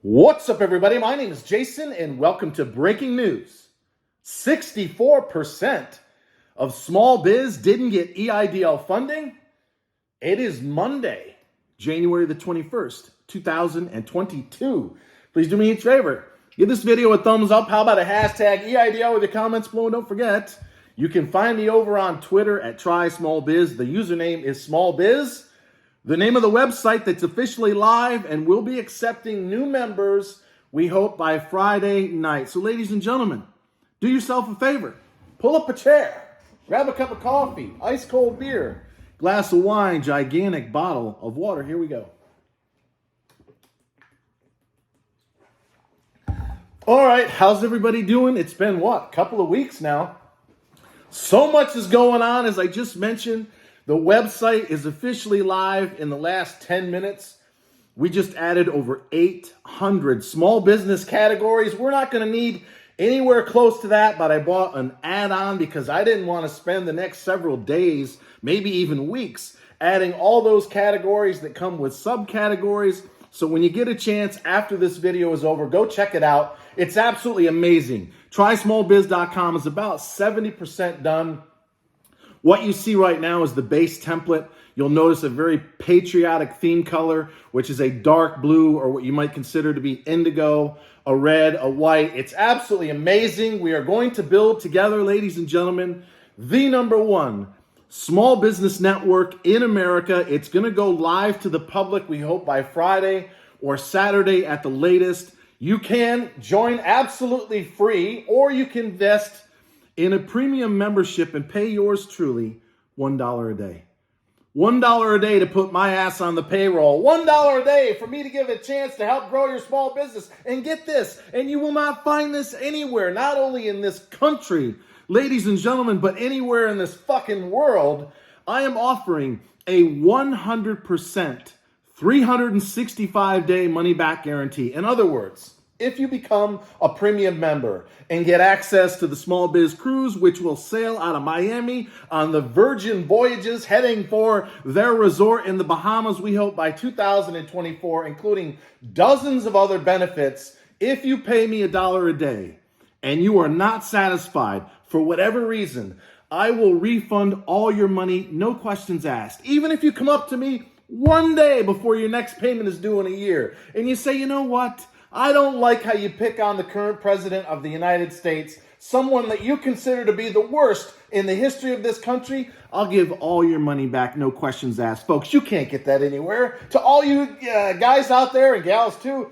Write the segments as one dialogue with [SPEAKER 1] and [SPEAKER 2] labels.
[SPEAKER 1] What's up, everybody? My name is Jason, and welcome to Breaking News. 64% of small biz didn't get EIDL funding. It is Monday, January the 21st, 2022. Please do me a favor. Give this video a thumbs up. How about a hashtag EIDL with your comments below? Don't forget, you can find me over on Twitter at TrySmallBiz. The username is SmallBiz. The name of the website that's officially live, and we'll be accepting new members, we hope, by Friday night. So ladies and gentlemen, do yourself a favor. Pull up a chair, grab a cup of coffee, ice cold beer, glass of wine, gigantic bottle of water. Here we go. All right, how's everybody doing? It's been, what, a couple of weeks now. So much is going on, as I just mentioned. The website is officially live in the last 10 minutes. We just added over 800 small business categories. We're not going to need anywhere close to that, but I bought an add-on because I didn't want to spend the next several days, maybe even weeks, adding all those categories that come with subcategories. So when you get a chance after this video is over, go check it out. It's absolutely amazing. TrySmallBiz.com is about 70% done. What you see right now is the base template. You'll notice a very patriotic theme color, which is a dark blue, or what you might consider to be indigo, a red, a white. It's absolutely amazing. We are going to build together, ladies and gentlemen, the #1 small business network in America. It's going to go live to the public, we hope, by Friday or Saturday at the latest. You can join absolutely free, or you can invest in a premium membership and pay yours truly $1 a day. $1 a day to put my ass on the payroll. $1 a day for me to give a chance to help grow your small business. And get this, and you will not find this anywhere, not only in this country, ladies and gentlemen, but anywhere in this fucking world. I am offering a 100% 365-day money-back guarantee. In other words, if you become a premium member and get access to the Small Biz Cruise, which will sail out of Miami on the Virgin Voyages heading for their resort in the Bahamas, we hope by 2024, including dozens of other benefits, if you pay me $1 a day and you are not satisfied for whatever reason, I will refund all your money, no questions asked. Even if you come up to me one day before your next payment is due in a year and you say, you know what? I don't like how you pick on the current president of the United States, someone that you consider to be the worst in the history of this country. I'll give all your money back, no questions asked. Folks, you can't get that anywhere. To all you guys out there, and gals too,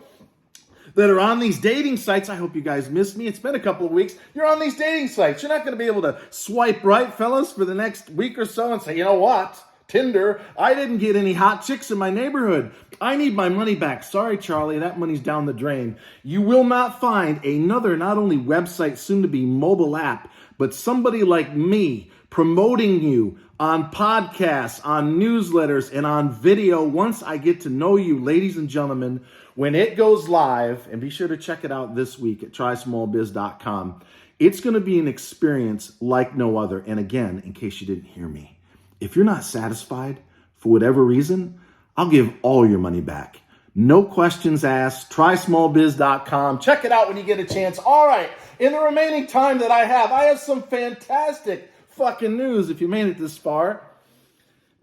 [SPEAKER 1] that are on these dating sites, I hope you guys missed me. It's been a couple of weeks. You're on these dating sites. You're not going to be able to swipe right, fellas, for the next week or so and say, you know what? Tinder, I didn't get any hot chicks in my neighborhood. I need my money back. Sorry, Charlie, that money's down the drain. You will not find another, not only website, soon to be mobile app, but somebody like me promoting you on podcasts, on newsletters, and on video once I get to know you, ladies and gentlemen, when it goes live. And be sure to check it out this week at TrySmallBiz.com. It's going to be an experience like no other. And again, in case you didn't hear me, if you're not satisfied for whatever reason, I'll give all your money back. No questions asked. TrySmallBiz.com. Check it out when you get a chance. All right, in the remaining time that I have some fantastic fucking news if you made it this far.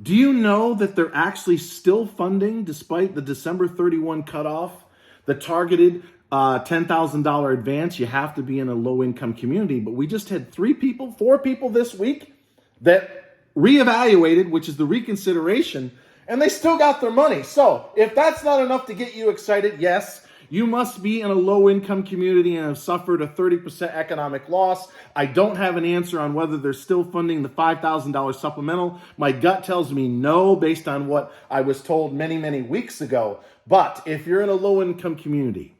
[SPEAKER 1] Do you know that they're actually still funding, despite the December 31 cutoff, the targeted $10,000 advance? You have to be in a low-income community. But we just had 4 people this week that reevaluated, which is the reconsideration, and they still got their money. So if that's not enough to get you excited, yes, you must be in a low-income community and have suffered a 30% economic loss. I don't have an answer on whether they're still funding the $5,000 supplemental. My gut tells me no, based on what I was told many, many weeks ago. But if you're in a low-income community,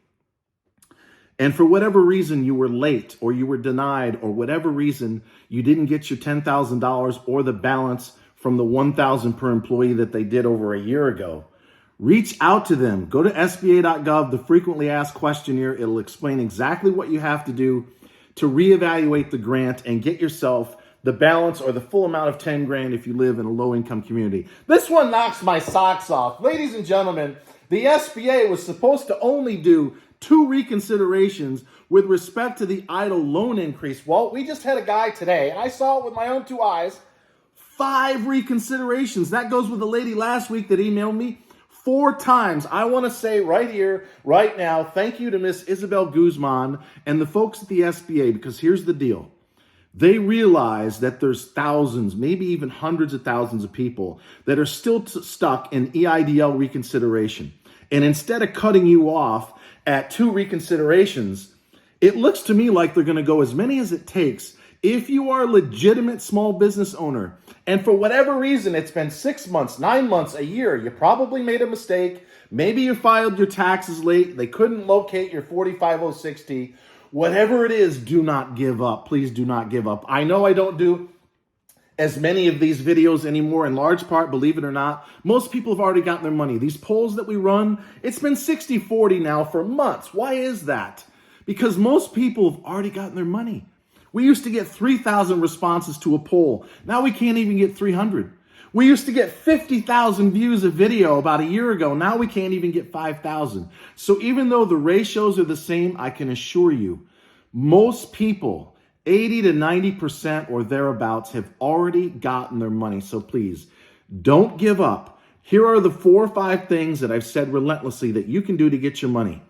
[SPEAKER 1] and for whatever reason you were late or you were denied, or whatever reason you didn't get your $10,000 or the balance from the $1,000 per employee that they did over a year ago, reach out to them. Go to SBA.gov, the frequently asked questionnaire. It'll explain exactly what you have to do to reevaluate the grant and get yourself the balance or the full amount of 10 grand if you live in a low income community. This one knocks my socks off. Ladies and gentlemen, The SBA was supposed to only do 2 reconsiderations with respect to the EIDL loan increase. Well, we just had a guy today, and I saw it with my own 2 eyes, 5 reconsiderations. That goes with the lady last week that emailed me 4 times. I want to say right here, right now, thank you to Miss Isabel Guzman and the folks at the SBA, because here's the deal. They realize that there's thousands, maybe even hundreds of thousands of people that are still stuck in EIDL reconsideration. And instead of cutting you off at 2 reconsiderations, it looks to me like they're going to go as many as it takes. If you are a legitimate small business owner, and for whatever reason, it's been 6 months, 9 months, a year, you probably made a mistake. Maybe you filed your taxes late. They couldn't locate your 45060. Whatever it is, do not give up. Please do not give up. I know I don't do as many of these videos anymore, in large part, believe it or not. Most people have already gotten their money. These polls that we run, it's been 60-40 now for months. Why is that? Because most people have already gotten their money. We used to get 3,000 responses to a poll. Now we can't even get 300. We used to get 50,000 views of video about a year ago. Now we can't even get 5,000. So even though the ratios are the same, I can assure you, most people, 80 to 90% or thereabouts, have already gotten their money. So please, don't give up. Here are the 4 or 5 things that I've said relentlessly that you can do to get your money.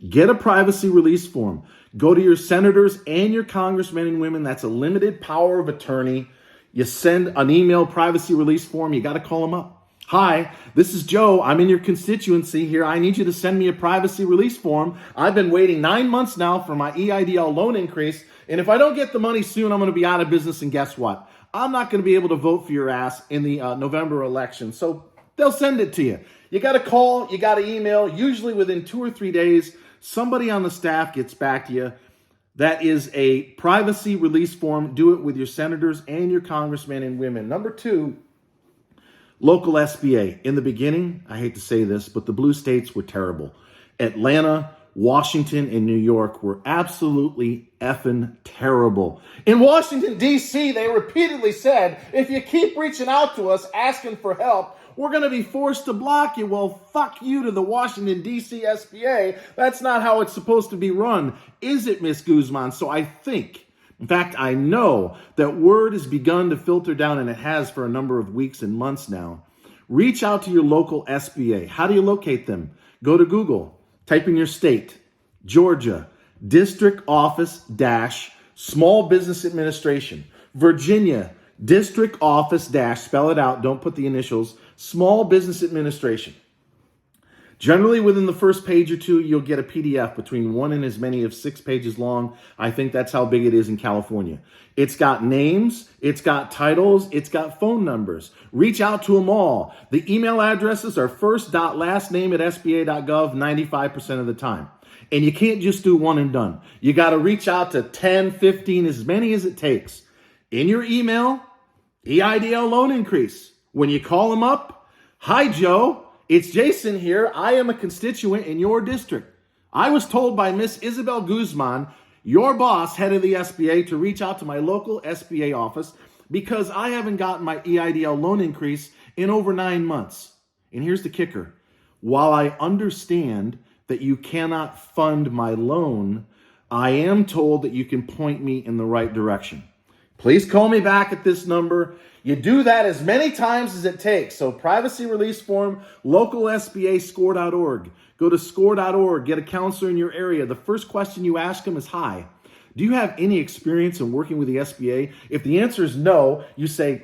[SPEAKER 1] Get a privacy release form. Go to your senators and your congressmen and women. That's a limited power of attorney. You send an email privacy release form. You got to call them up. Hi, this is Joe. I'm in your constituency here. I need you to send me a privacy release form. I've been waiting 9 months now for my EIDL loan increase. And if I don't get the money soon, I'm going to be out of business. And guess what? I'm not going to be able to vote for your ass in the November election. So they'll send it to you. You got to call. You got to email. Usually within 2 or 3 days, somebody on the staff gets back to you. That is a privacy release form. Do it with your senators and your congressmen and women. Number 2, local SBA. In the beginning, I hate to say this, but the blue states were terrible. Atlanta, Washington, and New York were absolutely effing terrible. In Washington, D.C., they repeatedly said, if you keep reaching out to us asking for help, we're going to be forced to block you. Well, fuck you to the Washington, D.C. SBA. That's not how it's supposed to be run, is it, Miss Guzman? So I think, in fact, I know that word has begun to filter down, and it has for a number of weeks and months now. Reach out to your local SBA. How do you locate them? Go to Google. Type in your state, Georgia, District Office - Small Business Administration. Virginia, District Office - spell it out, don't put the initials, Small Business Administration. Generally, within the first page or 2, you'll get a PDF between 1 and as many of 6 pages long. I think that's how big it is in California. It's got names, it's got titles, it's got phone numbers. Reach out to them all. The email addresses are first.lastname@sba.gov 95% of the time. And you can't just do one and done. You got to reach out to 10, 15, as many as it takes. In your email, EIDL loan increase. When you call them up, hi, Joe. It's Jason here. I am a constituent in your district. I was told by Miss Isabel Guzman, your boss, head of the SBA, to reach out to my local SBA office because I haven't gotten my EIDL loan increase in over 9 months. And here's the kicker. While I understand that you cannot fund my loan, I am told that you can point me in the right direction. Please call me back at this number. You do that as many times as it takes. So privacy release form, local SBA, score.org. Go to score.org, get a counselor in your area. The first question you ask them is, hi, do you have any experience in working with the SBA? If the answer is no, you say,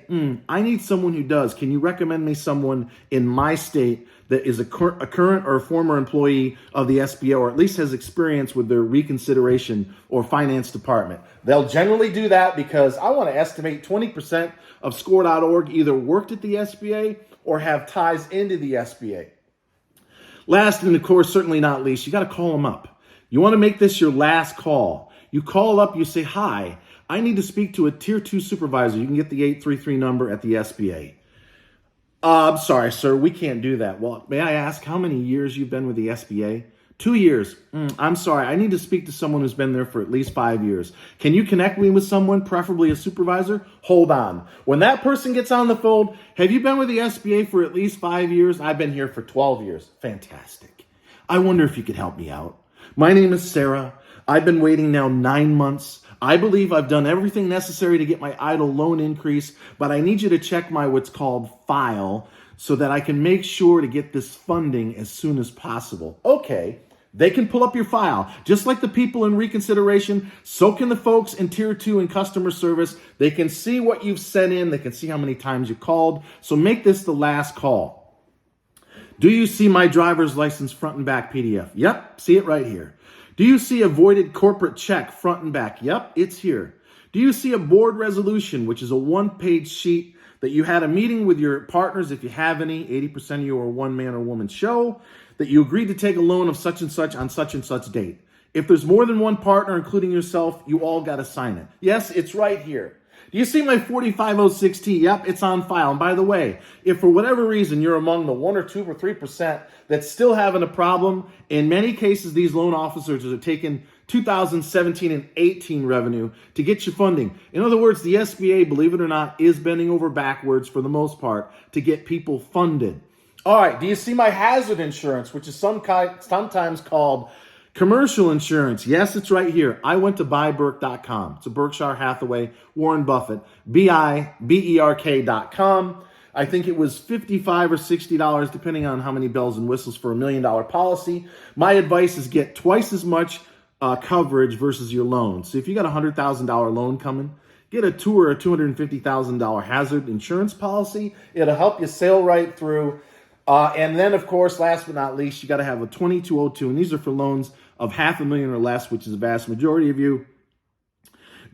[SPEAKER 1] I need someone who does. Can you recommend me someone in my state that is a current or a former employee of the SBA, or at least has experience with their reconsideration or finance department? They'll generally do that because I want to estimate 20% of score.org either worked at the SBA or have ties into the SBA. Last, and of course, certainly not least, you got to call them up. You want to make this your last call. You call up, you say, hi, I need to speak to a tier 2 supervisor. You can get the 833 number at the SBA. I'm sorry, sir, we can't do that. Well, may I ask how many years you've been with the SBA? 2 years. I'm sorry. I need to speak to someone who's been there for at least 5 years. Can you connect me with someone, preferably a supervisor? Hold on. When that person gets on the phone, have you been with the SBA for at least 5 years? I've been here for 12 years. Fantastic. I wonder if you could help me out. My name is Sarah. I've been waiting now 9 months. I believe I've done everything necessary to get my EIDL loan increase, but I need you to check my what's called file so that I can make sure to get this funding as soon as possible. Okay, they can pull up your file. Just like the people in reconsideration, so can the folks in Tier 2 and customer service. They can see what you've sent in. They can see how many times you called. So make this the last call. Do you see my driver's license front and back PDF? Yep, see it right here. Do you see a voided corporate check front and back? Yep, it's here. Do you see a board resolution, which is a one-page sheet that you had a meeting with your partners, if you have any, 80% of you are one man or woman show, that you agreed to take a loan of such and such on such and such date. If there's more than one partner, including yourself, you all got to sign it. Yes, it's right here. Do you see my 4506T? Yep, it's on file. And by the way, if for whatever reason you're among the 1 or 2 or 3% that's still having a problem, in many cases, these loan officers are taking 2017 and 18 revenue to get you funding. In other words, the SBA, believe it or not, is bending over backwards for the most part to get people funded. All right, do you see my hazard insurance, which is sometimes called commercial insurance? Yes, it's right here. I went to buyberk.com. It's a Berkshire Hathaway, Warren Buffett, BIBERK.com. I think it was $55 or $60, depending on how many bells and whistles for $1 million policy. My advice is get twice as much coverage versus your loan. So if you got a $100,000 loan coming, get a $200,000 or a $250,000 hazard insurance policy. It'll help you sail right through. And then, of course, last but not least, you got to have a 2202, and these are for loans of $500,000 or less, which is the vast majority of you.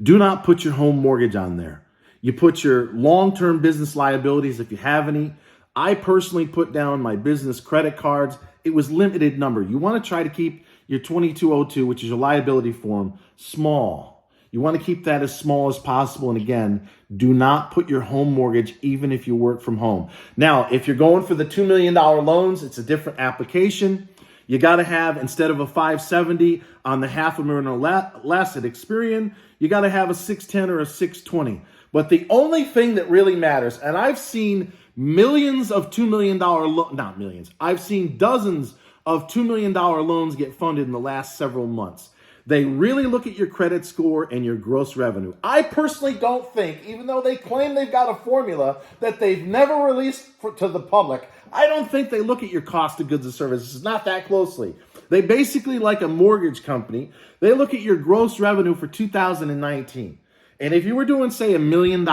[SPEAKER 1] Do not put your home mortgage on there. You put your long-term business liabilities if you have any. I personally put down my business credit cards. It was limited number. You want to try to keep your 2202, which is your liability form, small. You want to keep that as small as possible. And again, do not put your home mortgage, even if you work from home. Now, if you're going for the $2 million loans, it's a different application. You got to have, instead of a 570 on the $500,000 or less at Experian, you got to have a 610 or a 620. But the only thing that really matters, and I've seen millions of $2 million, not millions, I've seen dozens of $2 million loans get funded in the last several months. They really look at your credit score and your gross revenue. I personally don't think, even though they claim they've got a formula that they've never released to the public, I don't think they look at your cost of goods and services not that closely. They basically, like a mortgage company, they look at your gross revenue for 2019. And if you were doing, say, $1 million,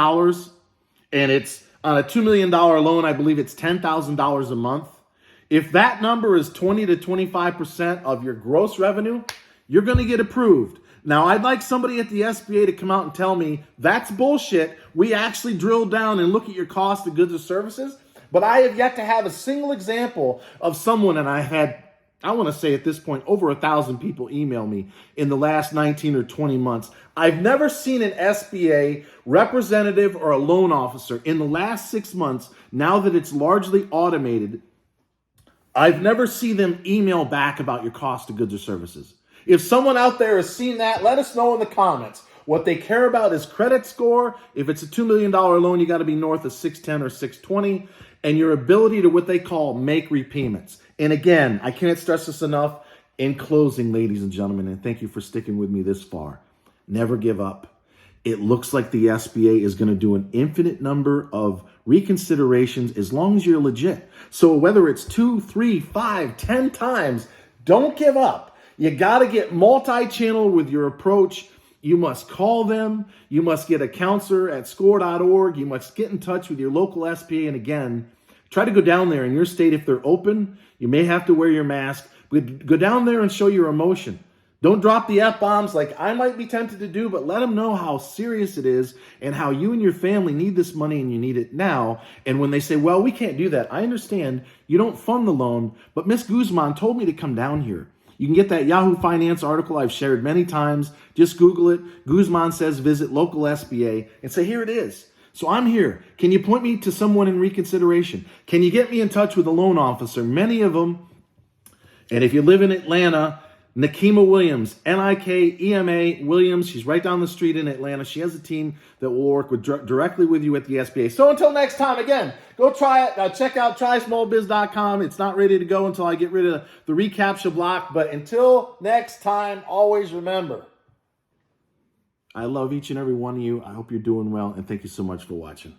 [SPEAKER 1] and it's on a $2 million loan, I believe it's $10,000 a month. If that number is 20 to 25% of your gross revenue, you're going to get approved. Now, I'd like somebody at the SBA to come out and tell me that's bullshit. We actually drill down and look at your cost of goods or services. But I have yet to have a single example of someone, and I had, I want to say at this point, over 1,000 people email me in the last 19 or 20 months. I've never seen an SBA representative or a loan officer in the last 6 months, now that it's largely automated, I've never seen them email back about your cost of goods or services. If someone out there has seen that, let us know in the comments. What they care about is credit score. If it's a $2 million loan, you got to be north of 610 or 620, and your ability to what they call make repayments. And again, I can't stress this enough. In closing, ladies and gentlemen, and thank you for sticking with me this far, never give up. It looks like the SBA is going to do an infinite number of reconsiderations as long as you're legit. So whether it's 2, 3, 5, 10 times, don't give up. You got to get multi-channel with your approach. You must call them. You must get a counselor at score.org. You must get in touch with your local SBA. And again, try to go down there in your state. If they're open, you may have to wear your mask. But go down there and show your emotion. Don't drop the F-bombs like I might be tempted to do, but let them know how serious it is and how you and your family need this money and you need it now. And when they say, well, we can't do that, I understand you don't fund the loan, but Miss Guzman told me to come down here. You can get that Yahoo Finance article I've shared many times. Just Google it. Guzman says visit local SBA and say, here it is. So I'm here. Can you point me to someone in reconsideration? Can you get me in touch with a loan officer? Many of them, And if you live in Atlanta, Nikema Williams, Nikema Williams, she's right down the street in Atlanta. She has a team that will work directly with you at the SBA. So until next time, again, go try it. Check out trysmallbiz.com. It's not ready to go until I get rid of the reCAPTCHA block. But until next time, always remember, I love each and every one of you. I hope you're doing well, and thank you so much for watching.